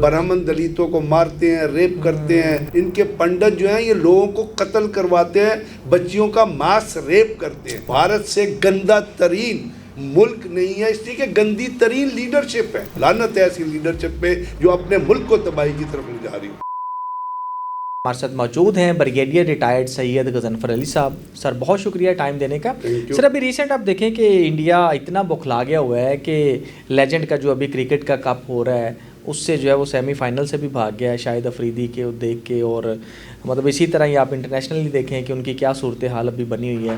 برہمن دلیتوں کو مارتے ہیں، ریپ کرتے ہیں، ان کے پنڈت جو ہیں یہ لوگوں کو قتل کرواتے ہیں، بچیوں کا ماس ریپ کرتے ہیں. بھارت سے گندا ترین ملک نہیں ہے، اس لیے کہ گندی ترین لیڈرشپ ہے. لعنت ہے ایسی لیڈرشپ پہ جو اپنے ملک کو تباہی کی طرف لے جا رہی ہے. ہمارے ساتھ موجود ہیں بریگیڈیئر ریٹائرڈ سید غضنفر علی صاحب. سر بہت شکریہ ٹائم دینے کا. سر ابھی ریسنٹ آپ دیکھیں کہ انڈیا اتنا بوکھلا گیا ہوا ہے کہ لیجنڈ کا جو ابھی کرکٹ کا کپ ہو رہا ہے اس سے جو ہے وہ سیمی فائنل سے بھی بھاگ گیا ہے شاہد افریدی کے دیکھ کے، اور مطلب اسی طرح ہی آپ انٹرنیشنلی دیکھیں کہ ان کی کیا صورتحال ابھی بنی ہوئی ہے.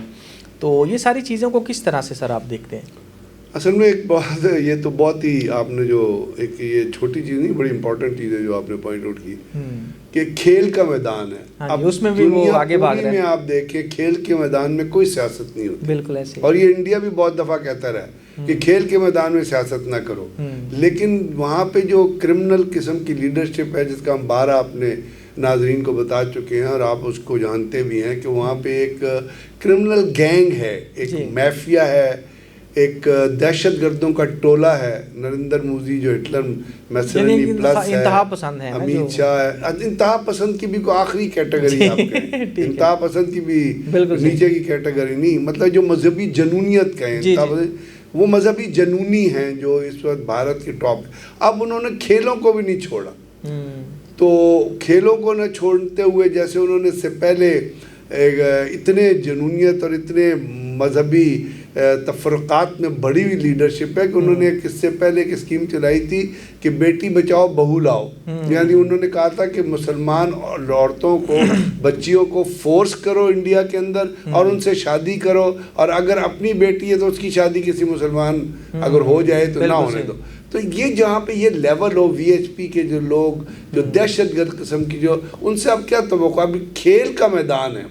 تو یہ ساری چیزوں کو کس طرح سے سر آپ دیکھتے ہیں؟ اصل میں ایک بات، یہ تو بہت ہی آپ نے جو ایک یہ چھوٹی چیز نہیں، بڑی امپورٹنٹ چیز ہے جو آپ نے پوائنٹ آؤٹ کی کہ کھیل کا میدان ہے. اب اس میں بھی وہ آگے بھاگ رہے ہیں. میں آپ دیکھیں کھیل کے میدان میں کوئی سیاست نہیں ہوتی. بالکل ایسے. اور یہ انڈیا بھی بہت دفعہ کہتا رہا کہ کھیل کے میدان میں سیاست نہ کرو، لیکن وہاں پہ جو کرمنل قسم کی لیڈرشپ ہے جس کا ہم 12 اپنے ناظرین کو بتا چکے ہیں اور آپ اس کو جانتے بھی ہیں کہ وہاں پہ ایک کرمنل گینگ ہے، ایک میفیا ہے، ایک دہشت گردوں کا ٹولہ ہے. نریندر مودی جو ہٹلر میسرنی پلس ہے، انتہا پسند ہے، امیت شاہ ہے. انتہا پسند کی بھی کوئی آخری کیٹیگری آپ کہیں، انتہا پسند کی بھی نیچے کی کیٹیگری نہیں، مطلب جو مذہبی جنونیت کہیں، وہ مذہبی جنونی ہیں جو اس وقت بھارت کے ٹاپ. اب انہوں نے کھیلوں کو بھی نہیں چھوڑا. تو کھیلوں کو نہ چھوڑتے ہوئے جیسے انہوں نے اس سے پہلے اتنے جنونیت اور اتنے مذہبی تفرقات میں بڑی ہوئی لیڈرشپ ہے کہ انہوں نے اس سے پہلے ایک اسکیم چلائی تھی کہ بیٹی بچاؤ بہو لاؤ. یعنی انہوں نے کہا تھا کہ مسلمان عورتوں کو، بچیوں کو فورس کرو انڈیا کے اندر اور ان سے شادی کرو، اور اگر اپنی بیٹی ہے تو اس کی شادی کسی مسلمان اگر ہو جائے تو نہ ہونے دو. تو یہ جہاں پہ یہ لیول ہو وی ایچ پی کے جو لوگ جو دہشت گرد قسم کی، جو ان سے اب کیا توقع. ابھی کھیل کا میدان ہے،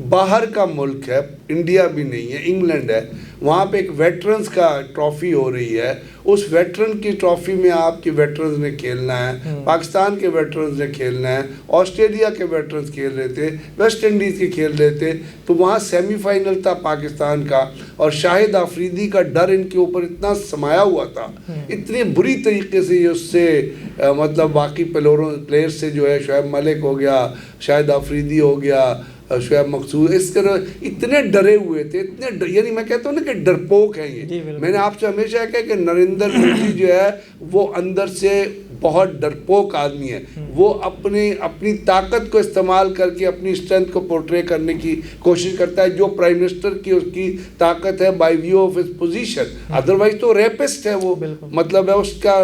باہر کا ملک ہے، انڈیا بھی نہیں ہے، انگلینڈ ہے، وہاں پہ ایک ویٹرنز کا ٹرافی ہو رہی ہے. اس ویٹرن کی ٹرافی میں آپ کے ویٹرنز نے کھیلنا ہے، پاکستان کے ویٹرنز نے کھیلنا ہے، آسٹریلیا کے ویٹرنز کھیل رہے تھے، ویسٹ انڈیز کے کھیل رہے تھے. تو وہاں سیمی فائنل تھا پاکستان کا، اور شاہد آفریدی کا ڈر ان کے اوپر اتنا سمایا ہوا تھا، اتنی بری طریقے سے اس سے مطلب باقی پلیئر سے جو ہے شعیب ملک ہو گیا، شاہد آفریدی ہو گیا، شعیب مقصود، اس طرح اتنے ڈرے ہوئے تھے، اتنے یعنی میں کہتا ہوں نا کہ ڈرپوک ہیں یہ. میں نے آپ سے ہمیشہ کہا کہ نریندر مودی جو ہے وہ اندر سے بہت ڈرپوک آدمی ہے. وہ اپنی طاقت کو استعمال کر کے اپنی اسٹرینتھ کو پورٹرے کرنے کی کوشش کرتا ہے. جو پرائم منسٹر کی اس کی طاقت ہے by view of his position, otherwise تو ریپسٹ ہے وہ. مطلب ہے اس کا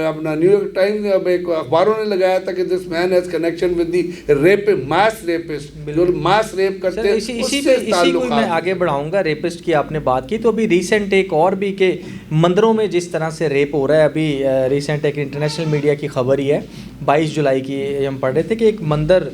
اپنا نیو یارک ٹائمز نے اب ایک اخباروں نے لگایا تھا کہ this man has connection with the rape, mass rapist, جو ماس ریپ کرتے ہیں. اسی کو میں آگے بڑھاؤں گا. ریپسٹ کی آپ نے بات کی تو ابھی ریسنٹ ایک اور بھی کہ مندروں میں جس طرح سے ریپ ہو رہا ہے، ابھی ریسنٹ ایک انٹرنیشنل میڈیا کی خبر ہی ہے 22 جولائی کی، ہم پڑھ رہے تھے کہ ایک مندر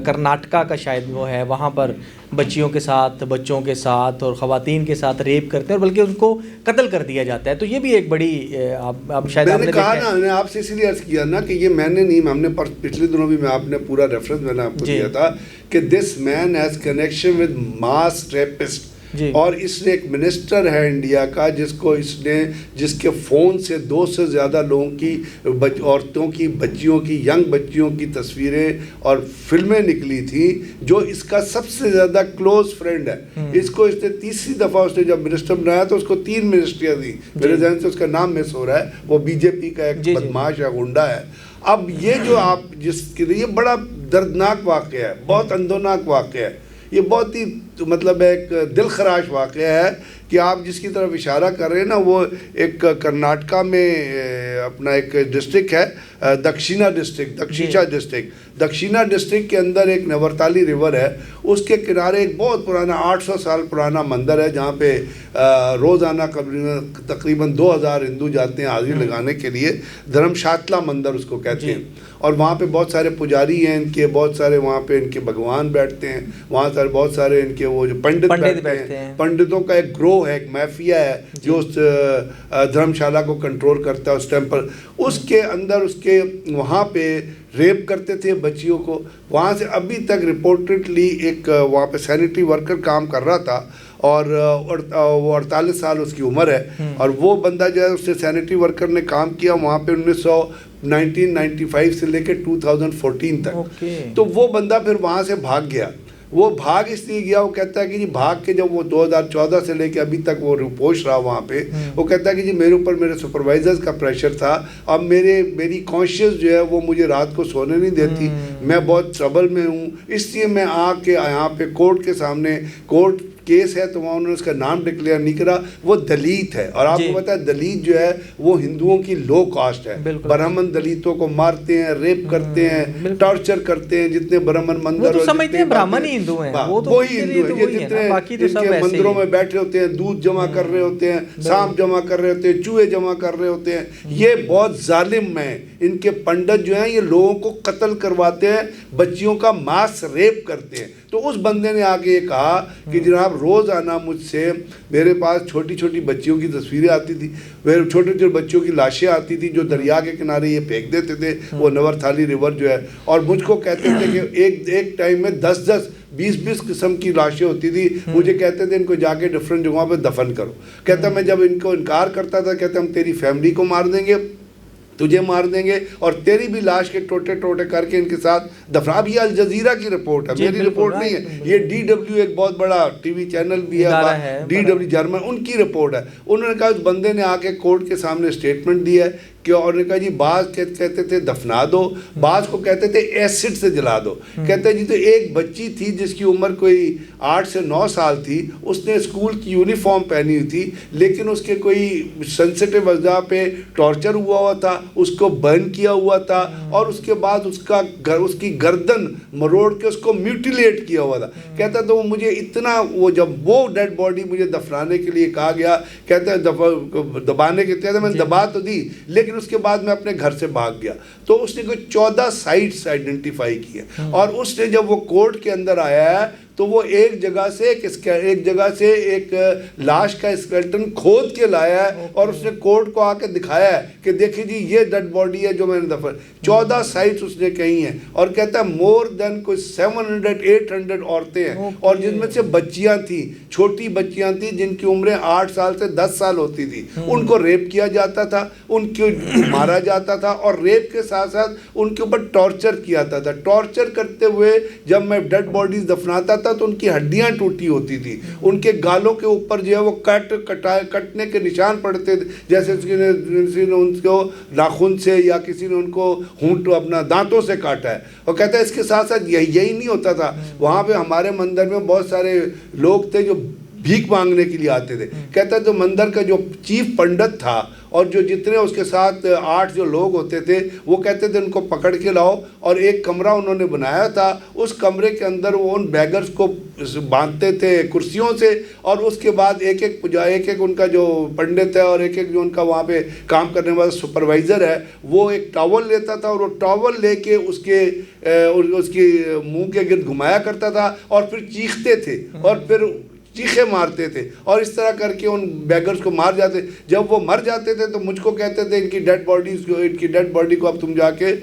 کرناٹکا کا شاید وہ ہے، وہاں پر بچیوں کے ساتھ، بچوں کے ساتھ اور خواتین کے ساتھ ریپ کرتے ہیں اور بلکہ ان کو قتل کر دیا جاتا ہے. تو یہ بھی ایک بڑی اب شاید میں نے کہا نا، میں نے آپ سے اسی لیے عرض کیا نا کہ یہ میں نے نہیں، ہم نے پچھلے دنوں بھی میں آپ نے پورا ریفرنس میں نے آپ کو دیا تھا کہ this man has connection with mass rapist. اور اس نے ایک منسٹر ہے انڈیا کا جس کے فون سے 2 سے زیادہ لوگوں کی، عورتوں کی، بچیوں کی، ینگ بچیوں کی تصویریں اور فلمیں نکلی تھی، جو اس کا سب سے زیادہ کلوز فرینڈ ہے. اس کو اس نے تیسری دفعہ اس نے جب منسٹر بنایا تو اس کو 3 منسٹریاں دی. میرے ذہن سے اس کا نام مس ہو رہا ہے، وہ بی جے پی کا ایک بدماش ہے، غنڈا ہے. اب یہ جو آپ جس کے لیے بڑا دردناک واقعہ ہے، بہت اندوناک واقعہ ہے، یہ بہت ہی مطلب ایک دل خراش واقعہ ہے کہ آپ جس کی طرف اشارہ کر رہے ہیں نا، وہ ایک کرناٹکا میں اپنا ایک ڈسٹرکٹ ہے، دکشینہ ڈسٹرکٹ کے اندر ایک نورتالی ریور ہے. اس کے کنارے ایک بہت پرانا 800 سال پرانا مندر ہے جہاں پہ روزانہ تقریباً 2000 ہندو جاتے ہیں حاضری لگانے کے لیے. دھرم شاتلا مندر اس کو کہتے ہیں. اور وہاں پہ بہت سارے پجاری ہیں ان کے، بہت سارے وہاں پہ ان کے بھگوان بیٹھتے ہیں، وہاں سارے بہت سارے ان کے وہ جو پنڈت بیٹھتے ہیں. پنڈتوں کا ایک گروہ ہے، ایک مافیا ہے جو اس دھرم شالہ کو کنٹرول کرتا ہے، اس ٹیمپل. اس کے اندر اس کے وہاں پہ ریپ کرتے تھے بچیوں کو. وہاں سے ابھی تک رپورٹڈلی ایک وہاں پہ سینیٹری ورکر کام کر رہا تھا، اور وہ 48 سال اس کی عمر ہے. اور وہ بندہ جو ہے اس نے سینیٹری ورکر نے کام کیا وہاں پہ 1995 سے لے کے 2014 تک. تو وہ بندہ پھر وہاں سے بھاگ گیا. وہ بھاگ اس لیے گیا, وہ کہتا ہے کہ جی بھاگ کے جب وہ 2014 سے لے کے ابھی تک وہ پوش رہا وہاں پہ, وہ کہتا ہے کہ جی میرے اوپر میرے سپروائزرز کا پریشر تھا, اب میری کانشیس جو ہے وہ مجھے رات کو سونے نہیں دیتی, میں بہت ٹربل میں ہوں, اس لیے میں آ کے یہاں پہ کورٹ کے سامنے, کورٹ کیس ہے تو وہاں انہوں نے اس کا نام ڈکلیئر نہیں کرا, وہ دلیت ہے. اور آپ کو پتا ہے دلیت جو ہے وہ ہندوؤں کی لو کاسٹ ہے. برہمن دلیتوں کو مارتے ہیں, ریپ کرتے ہیں, ٹارچر کرتے ہیں. جتنے برہمن مندر برہمن ہی ہندو ہیں, وہی ہندو ہیں. یہ جتنے ان کے مندروں میں بیٹھے ہوتے ہیں, دودھ جمع کر رہے ہوتے ہیں, سانپ جمع کر رہے ہوتے ہیں, چوہے جمع کر رہے ہوتے ہیں. یہ بہت ظالم ہیں. ان کے پنڈت جو ہیں یہ لوگوں کو قتل کرواتے ہیں, بچیوں کا ماس ریپ کرتے ہیں. تو اس بندے نے آگے یہ کہا کہ جناب روزانہ مجھ سے, میرے پاس چھوٹی چھوٹی بچیوں کی تصویریں آتی تھی, میرے چھوٹے چھوٹے بچوں کی لاشیں آتی تھی جو دریا کے کنارے یہ پھینک دیتے تھے, وہ نور تھالی ریور جو ہے, اور مجھ کو کہتے تھے کہ ایک ٹائم میں 10-20 قسم کی لاشیں ہوتی تھی. مجھے کہتے تھے ان کو جا کے ڈفرینٹ جگہوں پہ دفن کرو. کہتا میں جب ان کو انکار کرتا تھا, کہتے ہم تیری فیملی کو مار دیں گے, تجھے مار دیں گے, اور تیری بھی لاش کے ٹوٹے ٹوٹے کر کے ان کے ساتھ دفنا. اب یہ الجزیرہ کی رپورٹ ہے, میری رپورٹ نہیں ہے. یہ DW ایک بہت بڑا ٹی وی چینل بھی ہے, DW جرمن, ان کی رپورٹ ہے. انہوں نے کہا اس بندے نے آ کے کورٹ کے سامنے اسٹیٹمنٹ دی ہے کہ, اور نے کہا جی بعض کہتے تھے دفنا دو, بعض کو کہتے تھے ایسڈ سے جلا دو. کہتے جی تو ایک بچی تھی جس کی عمر کوئی 8 سے 9 سال تھی, اس نے اسکول کی یونیفارم پہنی ہوئی تھی, لیکن اس کے کوئی سینسٹیو اعضاء پہ ٹارچر ہوا تھا, اس کو برن کیا ہوا تھا, اور اس کے بعد اس کی گردن مروڑ کے اس کو میوٹیلیٹ کیا ہوا تھا. کہتا تو مجھے اتنا, وہ جب وہ ڈیڈ باڈی مجھے دفنانے کے لیے کہا گیا, کہتا ہے دبانے کے, کہتا میں نے دبا تو دی, لیکن اس کے بعد میں اپنے گھر سے بھاگ گیا. تو اس نے کوئی 14 سائٹس آئیڈینٹیفائی کیے, اور اس نے جب وہ کورٹ کے اندر آیا ہے تو وہ ایک جگہ سے ایک لاش کا اسکیلٹن کھود کے لایا ہے, اور اس نے کورٹ کو آ کے دکھایا ہے کہ دیکھیں جی یہ ڈیڈ باڈی ہے جو میں نے دفن. 14 سائٹس اس نے کہی ہیں, اور کہتا ہے مور دین کوئی 700-800 عورتیں ہیں, اور جن میں سے بچیاں تھیں, چھوٹی بچیاں تھیں جن کی عمریں 8 سال سے 10 سال ہوتی تھی. ان کو ریپ کیا جاتا تھا, ان کو مارا جاتا تھا, اور ریپ کے ساتھ ساتھ ان کے اوپر ٹارچر کیا جاتا تھا. ٹارچر کرتے ہوئے جب میں ڈیڈ باڈیز دفناتا تھا تو ان کی ہڈیاں ٹوٹی ہوتی تھی, ان کے گالوں کے اوپر جو ہے وہ کٹنے کے نشان پڑتے تھے, جیسے کسی نے ان کو ناخن سے یا کسی نے ان کو ہونٹ اپنا دانتوں سے کاٹا ہے. اور کہتا ہے اس کے ساتھ ساتھ یہی نہیں ہوتا تھا, وہاں پہ ہمارے مندر میں بہت سارے لوگ تھے جو بھیک مانگنے کے لیے آتے تھے. کہتا ہے تو مندر کا جو چیف پنڈت تھا اور جو جتنے اس کے ساتھ 8 جو لوگ ہوتے تھے, وہ کہتے تھے ان کو پکڑ کے لاؤ, اور ایک کمرہ انہوں نے بنایا تھا, اس کمرے کے اندر وہ ان بیگرز کو باندھتے تھے کرسیوں سے, اور اس کے بعد ایک ایک ان کا جو پنڈت ہے اور ایک جو ان کا وہاں پہ کام کرنے والا سپروائزر ہے, وہ ایک ٹاول لیتا تھا, اور وہ ٹاول لے کے اس کے منہ کے گرد گھمایا کرتا تھا, اور پھر چیختے تھے, اور پھر چیخے مارتے تھے, اور اس طرح کر کے ان بیگرز کو مار جاتے. جب وہ مر جاتے تھے تو مجھ کو کہتے تھے ان کی ڈیڈ باڈی کو اب تم جا کے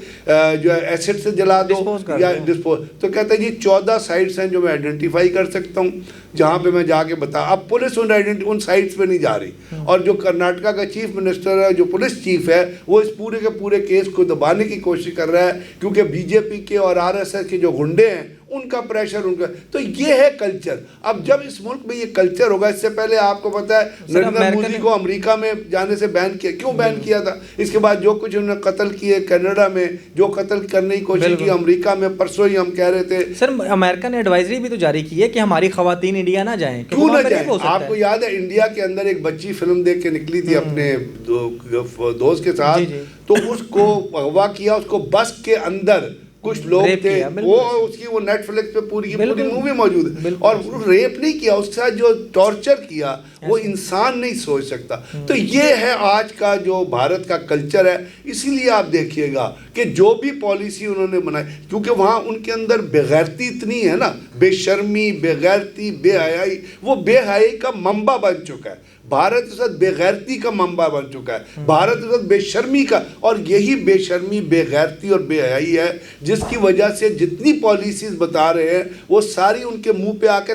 جو ہے ایسڈ سے جلا دو یا ڈسپوز. تو کہتے ہیں جی 14 سائٹس ہیں جو میں آئیڈینٹیفائی کر سکتا ہوں, جہاں پہ میں جا کے بتا. اب پولیس ان سائٹس پہ نہیں جا رہی, اور جو کرناٹکا کا چیف منسٹر ہے, جو پولیس چیف ہے, وہ اس پورے کے پورے کیس کو دبانے کی کوشش کر رہا ہے, کیونکہ BJP کے اور RSS کے جو گنڈے ہیں ان کا پریشر ان کا. تو یہ ہے کلچر. اب جب اس ملک میں یہ کلچر ہوگا, اس سے پہلے آپ کو پتا ہے نریندر مودی کو امریکہ میں جانے سے بین کیا. کیوں بین کیا تھا؟ اس کے بعد جو کچھ انہوں نے قتل کیے کینیڈا میں, جو قتل کرنے کی کوشش کی امریکہ میں, پرسوں ہی ہم کہہ رہے تھے. سر امریکہ نے ایڈوائزری بھی تو جاری کی ہے کہ ہماری خواتین انڈیا نہ جائیں. کیوں نہ جائیں؟ آپ کو یاد ہے انڈیا کے اندر ایک بچی فلم دیکھ کے نکلی تھی اپنے دوست کے ساتھ, تو اس کو اغوا کیا, اس کو بس کے اندر کچھ لوگ تھے, وہ نیٹ فلکس پہ پوری مووی موجود ہے, اور ریپ نہیں کیا, اس کے ساتھ جو ٹارچر کیا وہ انسان نہیں سوچ سکتا. تو یہ ہے آج کا جو بھارت کا کلچر ہے. اسی لیے آپ دیکھیے گا کہ جو بھی پالیسی انہوں نے بنائی, کیونکہ وہاں ان کے اندر بے غیرتی اتنی ہے نا, بے شرمی, بے غیرتی, بے حیائی, وہ بے حیائی کا منبع بن چکا ہے. بھارت اس وقت بے غیرتی کا منبع بن چکا ہے, بھارت اس وقت بے شرمی کا, اور یہی بے شرمی, بے غیرتی اور بے حیائی ہے جس کی وجہ سے جتنی پالیسیز بتا رہے ہیں وہ ساری ان کے منہ پہ آ کے